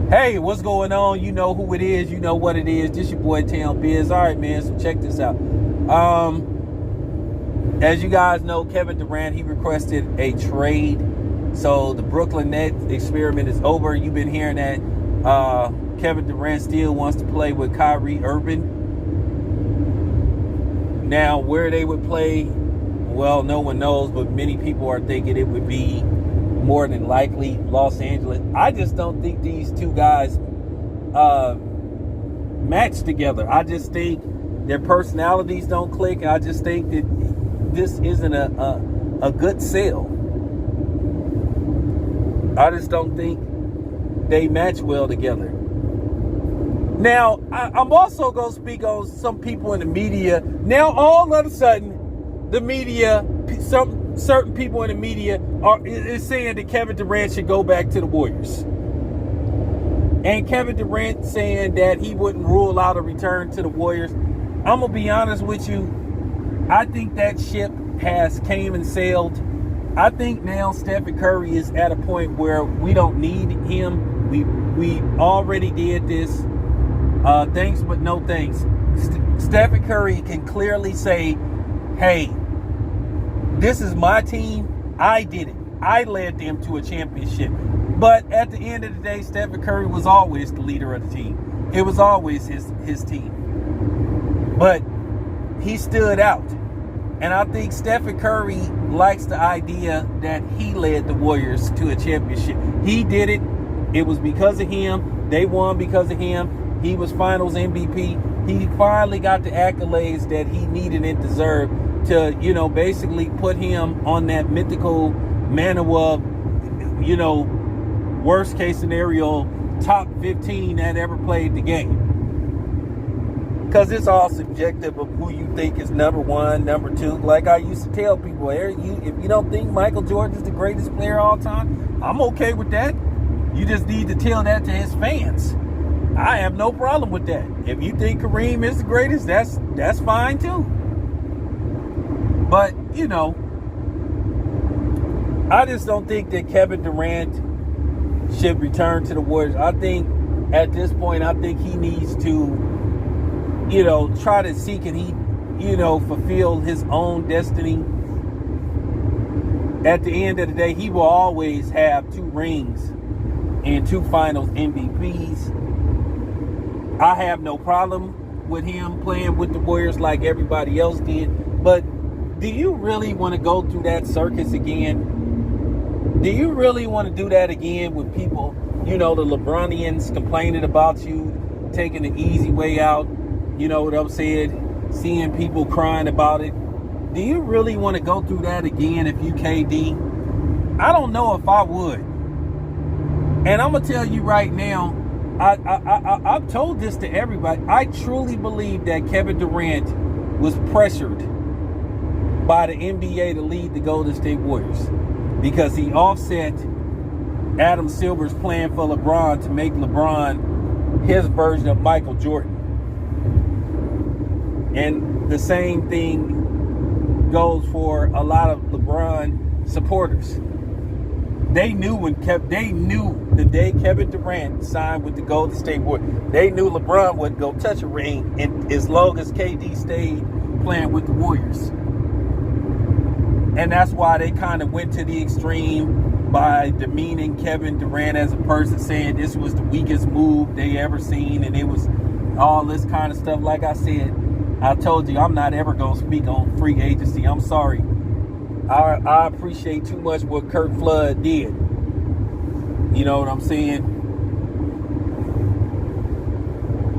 Hey, what's going on? You know who it is. You know what it is. This your boy Town Biz. All right, man. So check this out. As you guys know, Kevin Durant, he requested a trade. So the Brooklyn Nets experiment is over. You've been hearing that Kevin Durant still wants to play with Kyrie Irving. Now, where they would play, well, no one knows, but many people are thinking it would be more than likely Los Angeles. I just don't think these two guys match together. I just think their personalities don't click. I just think that this isn't a good sell. I just don't think they match well together. Now, I'm also going to speak on some people in the media. Now, all of a sudden, the media, certain people in the media is saying that Kevin Durant should go back to the Warriors. And Kevin Durant saying that he wouldn't rule out a return to the Warriors. I'm going to be honest with you. I think that ship has came and sailed. I think now Stephen Curry is at a point where we don't need him. We already did this. Thanks, but no thanks. Stephen Curry can clearly say, hey, this is my team. I did it. I led them to a championship. But at the end of the day, Stephen Curry was always the leader of the team. It was always his team. But he stood out. And I think Stephen Curry likes the idea that he led the Warriors to a championship. He did it. It was because of him. They won because of him. He was finals MVP. He finally got the accolades that he needed and deserved to, basically put him on that mythical manner of, worst case scenario, top 15 that ever played the game. Because it's all subjective of who you think is number one, number two. Like I used to tell people, if you don't think Michael Jordan is the greatest player of all time, I'm okay with that. You just need to tell that to his fans. I have no problem with that. If you think Kareem is the greatest, that's fine too. But, I just don't think that Kevin Durant should return to the Warriors. I think at this point, he needs to, try to see can he, fulfill his own destiny. At the end of the day, he will always have 2 rings and 2 finals MVPs. I have no problem with him playing with the Warriors like everybody else did. But do you really want to go through that circus again? Do you really want to do that again with people, the LeBronians complaining about you, taking the easy way out? You know what I'm saying? Seeing people crying about it. Do you really want to go through that again if you KD? I don't know if I would. And I'm going to tell you right now, I've told this to everybody. I truly believe that Kevin Durant was pressured by the NBA to lead the Golden State Warriors because he offset Adam Silver's plan for LeBron to make LeBron his version of Michael Jordan. And the same thing goes for a lot of LeBron supporters. They knew the day Kevin Durant signed with the Golden State Warriors, they knew LeBron wouldn't go touch a ring and as long as KD stayed playing with the Warriors. And that's why they kind of went to the extreme by demeaning Kevin Durant as a person, saying this was the weakest move they ever seen, and it was all this kind of stuff. Like I said, I told you I'm not ever going to speak on free agency. I'm sorry. I appreciate too much what Kurt Flood did. You know what I'm saying?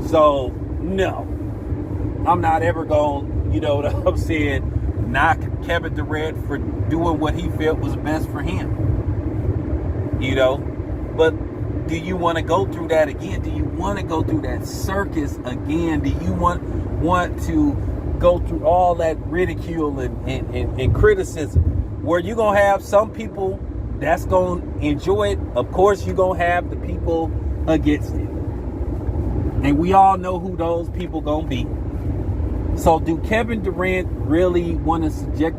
So, no. I'm not ever going, you know what I'm saying, knock Kevin Durant for doing what he felt was best for him. But do you want to go through that again? Do you want to go through that circus again? Do you want to go through all that ridicule and criticism where you're going to have some people that's going to enjoy it? Of course, you're going to have the people against it. And we all know who those people going to be. So do Kevin Durant really want to subject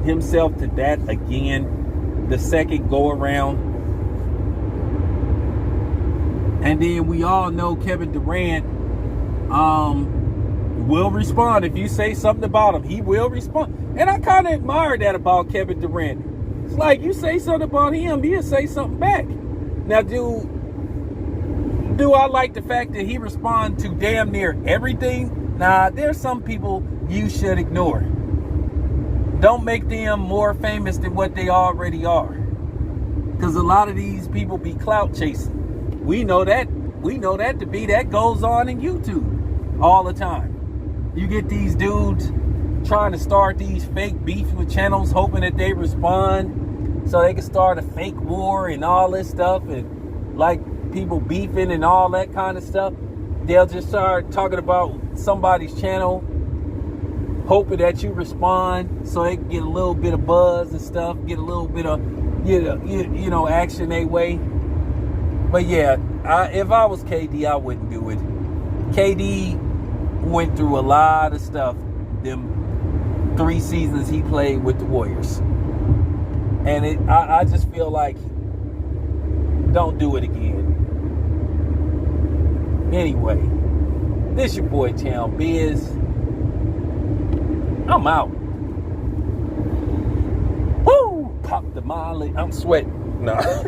himself to that again, the second go around? And then we all know Kevin Durant will respond. If you say something about him, he will respond. And I kind of admire that about Kevin Durant. It's like you say something about him, he'll say something back. Now, do I like the fact that he responds to damn near everything? Nah, there's some people you should ignore. Don't make them more famous than what they already are. Because a lot of these people be clout chasing. We know that. We know that to be. That goes on in YouTube all the time. You get these dudes trying to start these fake beefs with channels, hoping that they respond so they can start a fake war and all this stuff, and like people beefing and all that kind of stuff. They'll just start talking about somebody's channel, hoping that you respond so they can get a little bit of buzz and stuff, get a little bit of you know action their way. But yeah, if I was KD, I wouldn't do it. KD went through a lot of stuff them 3 seasons he played with the Warriors. And I just feel like don't do it again. Anyway, this your boy Town Biz. I'm out. Woo! Pop the molly. I'm sweating. Nah.